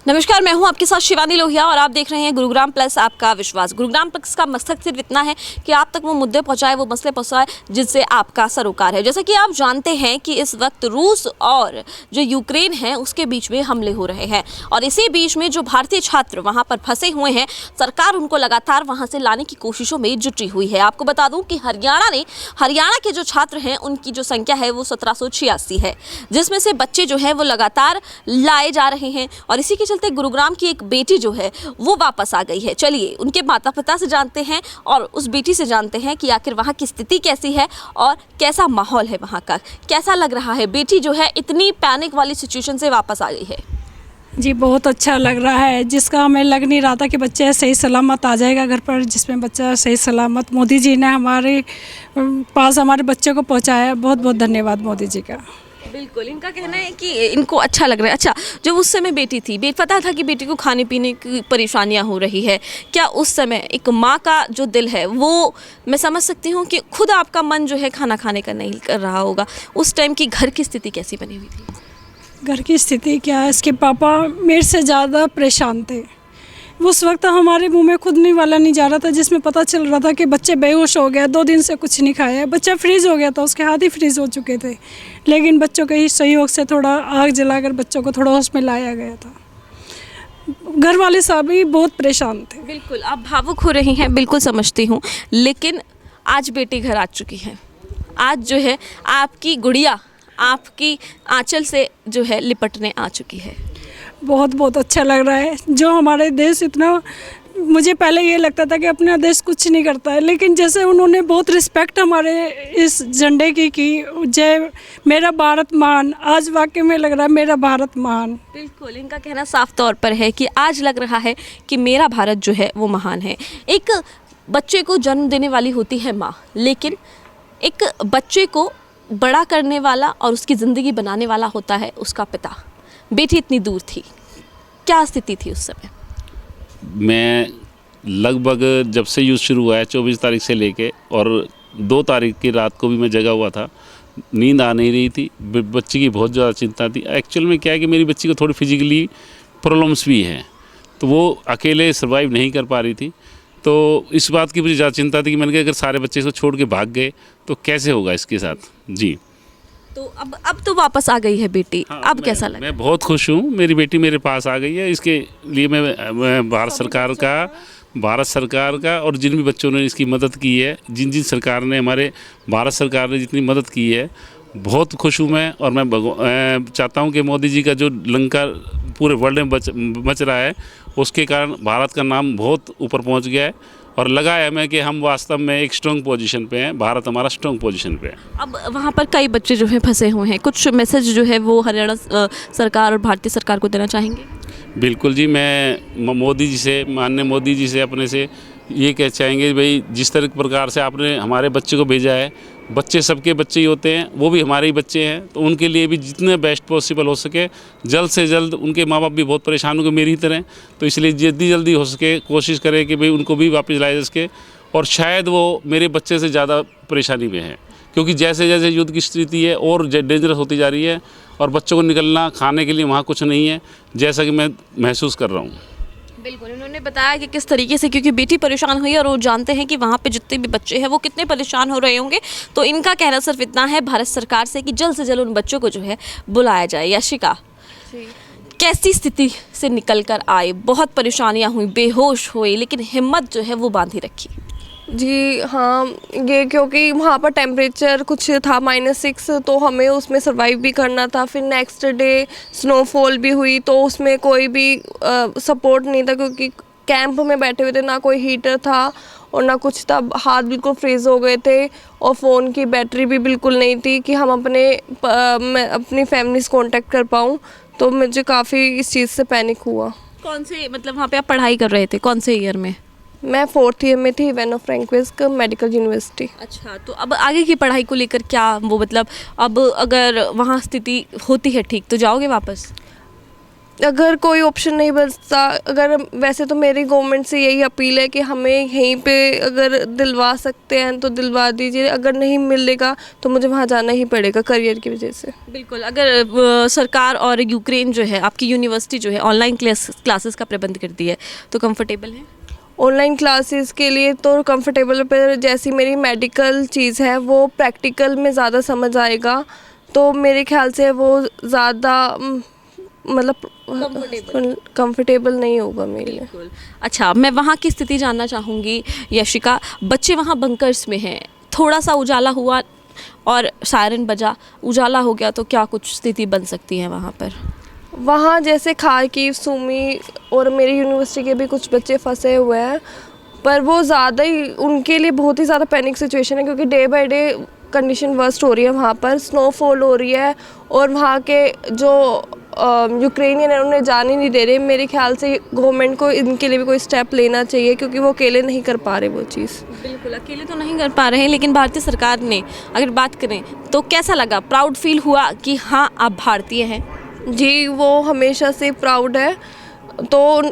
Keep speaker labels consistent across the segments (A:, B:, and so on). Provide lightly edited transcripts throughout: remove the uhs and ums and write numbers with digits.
A: नमस्कार, मैं हूं आपके साथ शिवानी लोहिया और आप देख रहे हैं गुरुग्राम प्लस आपका विश्वास। गुरुग्राम प्लस का मकसद सिर्फ इतना है कि आप तक वो मुद्दे पहुंचाए, वो मसले पहुंचाए जिससे आपका सरोकार है। जैसा कि आप जानते हैं कि इस वक्त रूस और जो यूक्रेन है उसके बीच में हमले हो रहे हैं और इसी बीच में जो भारतीय छात्र वहाँ पर फंसे हुए हैं, सरकार उनको लगातार वहाँ से लाने की कोशिशों में जुटी हुई है। आपको बता दूँ कि हरियाणा के जो छात्र हैं उनकी जो संख्या है वो 1786 है, जिसमें से बच्चे जो है वो लगातार लाए जा रहे हैं और इसी के चलते गुरुग्राम की एक बेटी जो है वो वापस आ गई है। चलिए उनके माता पिता से जानते हैं और उस बेटी से जानते हैं कि आखिर वहाँ की स्थिति कैसी है और कैसा माहौल है वहाँ का, कैसा लग रहा है। बेटी जो है इतनी पैनिक वाली सिचुएशन से वापस आ गई है।
B: जी बहुत अच्छा लग रहा है, जिसका हमें लग नहीं रहा था कि बच्चा सही सलामत आ जाएगा घर पर, जिसमें बच्चा सही सलामत मोदी जी ने हमारे पास हमारे बच्चे को पहुंचाया। बहुत बहुत धन्यवाद मोदी जी का।
A: बिल्कुल, इनका कहना है कि इनको अच्छा लग रहा है। अच्छा, जब उस समय बेटी थी, पता था कि बेटी को खाने पीने की परेशानियां हो रही है, क्या उस समय एक माँ का जो दिल है वो मैं समझ सकती हूँ कि खुद आपका मन जो है खाना खाने का नहीं कर रहा होगा। उस टाइम की घर की स्थिति कैसी बनी हुई थी?
B: घर की स्थिति क्या है, इसके पापा मेरे से ज़्यादा परेशान थे। उस वक्त हमारे मुंह में खुद नहीं वाला नहीं जा रहा था, जिसमें पता चल रहा था कि बच्चे बेहोश हो गया, 2 दिन से कुछ नहीं खाया। बच्चा फ्रीज हो गया था, उसके हाथ ही फ्रीज हो चुके थे, लेकिन बच्चों के ही सहयोग से थोड़ा आग जलाकर बच्चों को थोड़ा होश में लाया गया था। घर वाले साहब भी बहुत परेशान थे।
A: बिल्कुल, आप भावुक हो रही हैं, बिल्कुल समझती हूँ, लेकिन आज बेटी घर आ चुकी है। आज जो है आपकी गुड़िया आपकी आंचल से जो है लिपटने आ चुकी है।
B: बहुत बहुत अच्छा लग रहा है। जो हमारे देश इतना, मुझे पहले ये लगता था कि अपना देश कुछ नहीं करता है, लेकिन जैसे उन्होंने बहुत रिस्पेक्ट हमारे इस झंडे की जय मेरा भारत महान, आज वाकई में लग रहा है मेरा भारत महान।
A: बिल्कुल, इनका कहना साफ तौर पर है कि आज लग रहा है कि मेरा भारत जो है वो महान है। एक बच्चे को जन्म देने वाली होती है माँ, लेकिन एक बच्चे को बड़ा करने वाला और उसकी ज़िंदगी बनाने वाला होता है उसका पिता। बेटी इतनी दूर थी, क्या स्थिति थी उस समय?
C: मैं लगभग जब से युद्ध शुरू हुआ है 24 तारीख से लेके और 2 तारीख की रात को भी मैं जगा हुआ था, नींद आ नहीं रही थी। बच्ची की बहुत ज़्यादा चिंता थी। एक्चुअल में क्या है कि मेरी बच्ची को थोड़ी फिजिकली प्रॉब्लम्स भी हैं, तो वो अकेले सर्वाइव नहीं कर पा रही थी। तो इस बात की मुझे ज़्यादा चिंता थी कि मैंने कहा अगर सारे बच्चे इसको छोड़ के भाग गए तो कैसे होगा इसके साथ। जी,
A: तो अब तो वापस आ गई है बेटी।
C: हाँ,
A: अब कैसा लगा?
C: मैं बहुत खुश हूँ, मेरी बेटी मेरे पास आ गई है। इसके लिए मैं भारत सरकार का और जिन भी बच्चों ने इसकी मदद की है, जिन सरकार ने, हमारे भारत सरकार ने जितनी मदद की है, बहुत खुश हूँ मैं। और मैं चाहता हूँ कि मोदी जी का जो लंका पूरे वर्ल्ड में मच रहा है, उसके कारण भारत का नाम बहुत ऊपर पहुँच गया है और लगा है हमें कि हम वास्तव में एक स्ट्रॉन्ग पोजीशन पे हैं। भारत हमारा स्ट्रॉन्ग पोजीशन पे है।
A: अब वहाँ पर कई बच्चे जो हैं फंसे हुए हैं, कुछ मैसेज जो है वो हरियाणा सरकार और भारतीय सरकार को देना चाहेंगे?
C: बिल्कुल जी, मैं मोदी जी से, माननीय मोदी जी से अपने से ये कह चाहेंगे भाई, जिस तरह प्रकार से आपने हमारे बच्चे को भेजा है, बच्चे सबके बच्चे ही होते हैं, वो भी हमारे ही बच्चे हैं, तो उनके लिए भी जितने बेस्ट पॉसिबल हो सके जल्द से जल्द। उनके माँ बाप भी बहुत परेशान होंगे मेरी तरह, तो इसलिए जितनी जल्दी हो सके कोशिश करें कि भाई उनको भी वापस लाया जा सके। और शायद वो मेरे बच्चे से ज़्यादा परेशानी में है, क्योंकि जैसे जैसे युद्ध की स्थिति है और डेंजरस होती जा रही है और बच्चों को निकलना, खाने के लिए वहाँ कुछ नहीं है, जैसा कि मैं महसूस कर रहा हूँ।
A: बिल्कुल, उन्होंने बताया कि किस तरीके से, क्योंकि बेटी परेशान हुई और वो जानते हैं कि वहाँ पे जितने भी बच्चे हैं वो कितने परेशान हो रहे होंगे। तो इनका कहना सिर्फ इतना है भारत सरकार से कि जल्द से जल्द उन बच्चों को जो है बुलाया जाए। यशिका, कैसी स्थिति से निकल कर आए? बहुत परेशानियाँ हुई, बेहोश हुए, लेकिन हिम्मत जो है वो बांधी रखी।
D: जी हाँ, ये क्योंकि वहाँ पर टेम्परेचर कुछ था -6, तो हमें उसमें सर्वाइव भी करना था। फिर नेक्स्ट डे स्नोफॉल भी हुई, तो उसमें कोई भी सपोर्ट नहीं था, क्योंकि कैंप में बैठे हुए थे, ना कोई हीटर था और ना कुछ था। हाथ बिल्कुल फ्रीज हो गए थे और फ़ोन की बैटरी भी बिल्कुल नहीं थी कि हम अपनी फैमिली से कॉन्टेक्ट कर पाऊँ। तो मुझे काफ़ी इस चीज़ से पैनिक हुआ।
A: कौन से, मतलब वहाँ पे आप पढ़ाई कर रहे थे, कौन से ईयर में?
D: मैं 4th ईयर में थी, इवानो फ्रैंकोइस मेडिकल यूनिवर्सिटी।
A: अच्छा, तो अब आगे की पढ़ाई को लेकर क्या वो, मतलब अब अगर वहाँ स्थिति होती है ठीक तो जाओगे वापस?
D: अगर कोई ऑप्शन नहीं बचता, अगर वैसे तो मेरी गवर्नमेंट से यही अपील है कि हमें यहीं पे अगर दिलवा सकते हैं तो दिलवा दीजिए, अगर नहीं मिलेगा तो मुझे वहाँ जाना ही पड़ेगा करियर की वजह से।
A: बिल्कुल, अगर सरकार और यूक्रेन जो है आपकी यूनिवर्सिटी जो है ऑनलाइन क्लासेस का प्रबंध करती है तो कंफर्टेबल है?
D: ऑनलाइन क्लासेस के लिए तो कंफर्टेबल, पर जैसी मेरी मेडिकल चीज़ है वो प्रैक्टिकल में ज़्यादा समझ आएगा, तो मेरे ख्याल से वो ज़्यादा मतलब कंफर्टेबल नहीं होगा मेरे लिए।
A: बिल्कुल। अच्छा, मैं वहाँ की स्थिति जानना चाहूँगी यशिका। बच्चे वहाँ बंकर्स में हैं, थोड़ा सा उजाला हुआ और सायरन बजा, उजाला हो गया तो क्या कुछ स्थिति बन सकती है वहाँ पर?
D: वहाँ जैसे खारकीव, सुमी और मेरी यूनिवर्सिटी के भी कुछ बच्चे फंसे हुए हैं, पर वो ज़्यादा ही उनके लिए बहुत ही ज़्यादा पैनिक सिचुएशन है, क्योंकि day by day condition worst हो रही है। वहाँ पर स्नोफॉल हो रही है और वहाँ के जो यूक्रेनियन है उन्हें जाने नहीं दे रहे। मेरे ख्याल से गवर्नमेंट को इनके लिए भी कोई स्टेप लेना चाहिए, क्योंकि वो अकेले नहीं कर पा रहे वो चीज़।
A: बिल्कुल, अकेले तो नहीं कर पा रहे हैं, लेकिन भारतीय सरकार ने अगर बात करें तो कैसा लगा? प्राउड फील हुआ कि हाँ आप भारतीय हैं?
D: जी, वो हमेशा से प्राउड है। तो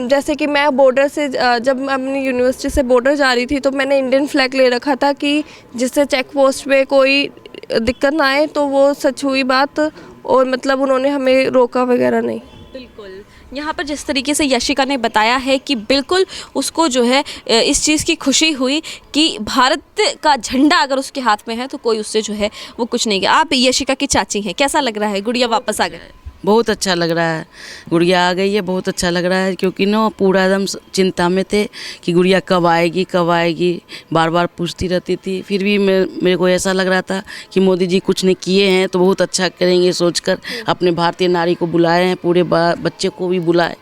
D: जैसे कि मैं बॉर्डर से जब मैं अपनी यूनिवर्सिटी से बॉर्डर जा रही थी तो मैंने इंडियन फ्लैग ले रखा था कि जिससे चेक पोस्ट पे कोई दिक्कत ना आए, तो वो सच हुई बात, और मतलब उन्होंने हमें रोका वगैरह नहीं।
A: बिल्कुल, यहाँ पर जिस तरीके से यशिका ने बताया है कि बिल्कुल उसको जो है इस चीज़ की खुशी हुई कि भारत का झंडा अगर उसके हाथ में है तो कोई उससे जो है वो कुछ नहीं गया। आप यशिका की चाची हैं, कैसा लग रहा है गुड़िया वापस आ गए?
E: बहुत अच्छा लग रहा है, गुड़िया आ गई है, बहुत अच्छा लग रहा है। क्योंकि ना पूरा एकदम चिंता में थे कि गुड़िया कब आएगी कब आएगी, बार बार पूछती रहती थी। फिर भी मेरे को ऐसा लग रहा था कि मोदी जी कुछ ने किए हैं तो बहुत अच्छा करेंगे सोचकर अपने भारतीय नारी को बुलाए हैं, पूरे बच्चे को भी बुलाए।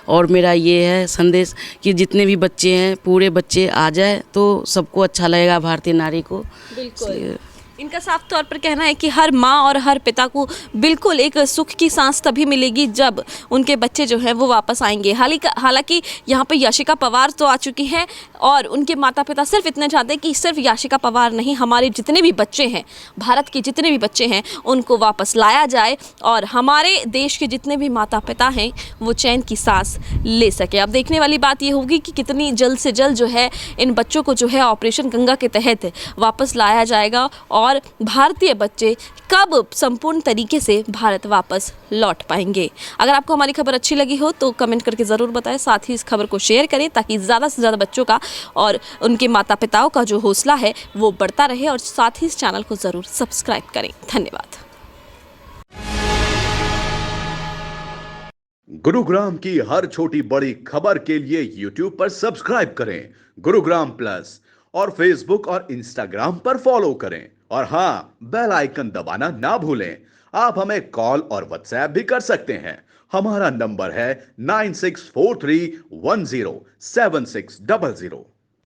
E: और मेरा ये है संदेश कि जितने भी बच्चे हैं पूरे बच्चे आ जाए तो सबको अच्छा लगेगा भारतीय नारी को।
A: बिल्कुल, इनका साफ तौर पर कहना है कि हर माँ और हर पिता को बिल्कुल एक सुख की सांस तभी मिलेगी जब उनके बच्चे जो हैं वो वापस आएंगे। हालांकि यहाँ पे यशिका पवार तो आ चुकी हैं और उनके माता पिता सिर्फ इतना चाहते हैं कि सिर्फ यशिका पवार नहीं, हमारे जितने भी बच्चे हैं, भारत के जितने भी बच्चे हैं उनको वापस लाया जाए और हमारे देश के जितने भी माता पिता हैं वो चैन की सांस ले सके। अब देखने वाली बात ये होगी कि कितनी जल्द से जल्द जो है इन बच्चों को जो है ऑपरेशन गंगा के तहत वापस लाया जाएगा और भारतीय बच्चे कब संपूर्ण तरीके से भारत वापस लौट पाएंगे। अगर आपको हमारी खबर अच्छी लगी हो तो कमेंट करके ज़रूर बताएं, साथ ही इस खबर को शेयर करें ताकि ज़्यादा से ज़्यादा बच्चों का और उनके माता पिताओं का जो हौसला है वो बढ़ता रहे, और साथ ही इस चैनल को ज़रूर सब्सक्राइब करें। धन्यवाद।
F: गुरुग्राम की हर छोटी बड़ी खबर के लिए YouTube पर सब्सक्राइब करें गुरुग्राम प्लस, और Facebook और Instagram पर फॉलो करें, और हाँ, बेल आइकन दबाना ना भूलें। आप हमें कॉल और व्हाट्सएप भी कर सकते हैं। हमारा नंबर है 9643107600।